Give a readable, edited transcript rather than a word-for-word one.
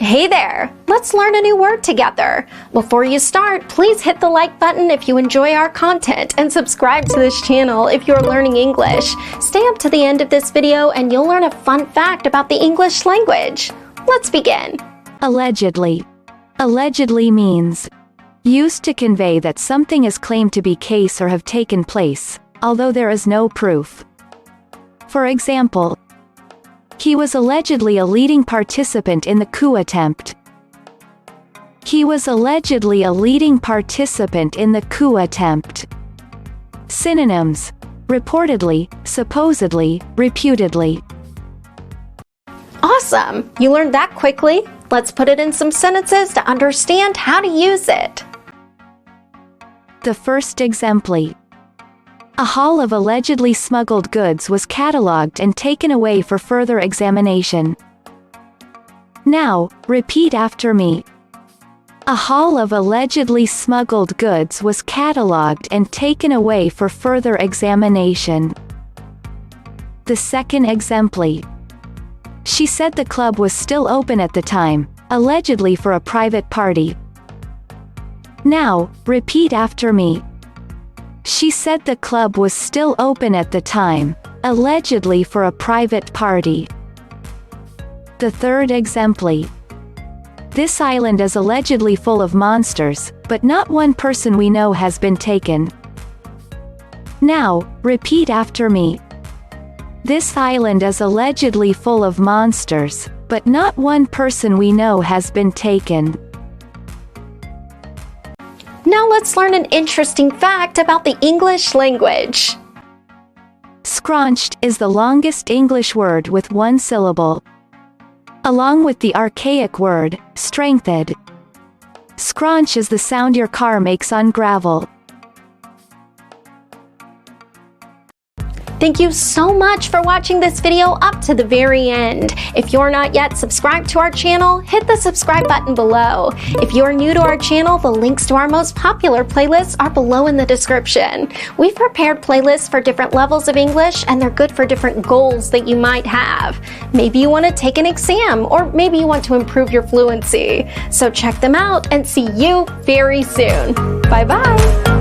Hey there! Let's learn a new word together. Before you start, please hit the like button if you enjoy our content and subscribe to this channel if you're learning English. Stay up to the end of this video and you'll learn a fun fact about the English language. Let's begin. Allegedly. Allegedly means used to convey that something is claimed to be case or have taken place, although there is no proof. For example, he was allegedly a leading participant in the coup attempt. He was allegedly a leading participant in the coup attempt. Synonyms: reportedly, supposedly, reputedly. Awesome! You learned that quickly. Let's put it in some sentences to understand how to use it. The first exemplar. A haul of allegedly smuggled goods was catalogued and taken away for further examination. Now, repeat after me. A haul of allegedly smuggled goods was catalogued and taken away for further examination. The second exemplar. She said the club was still open at the time, allegedly for a private party. Now, repeat after me. She said the club was still open at the time, allegedly for a private party. The third exemplar. This island is allegedly full of monsters, but not one person we know has been taken. Now, repeat after me. This island is allegedly full of monsters, but not one person we know has been taken. Now let's learn an interesting fact about the English language. Scraunched is the longest English word with one syllable, along with the archaic word, strengthened. Scraunch is the sound your car makes on gravel. Thank you so much for watching this video up to the very end. If you're not yet subscribed to our channel, hit the subscribe button below. If you're new to our channel, the links to our most popular playlists are below in the description. We've prepared playlists for different levels of English, and they're good for different goals that you might have. Maybe you want to take an exam, or maybe you want to improve your fluency. So check them out and see you very soon. Bye-bye.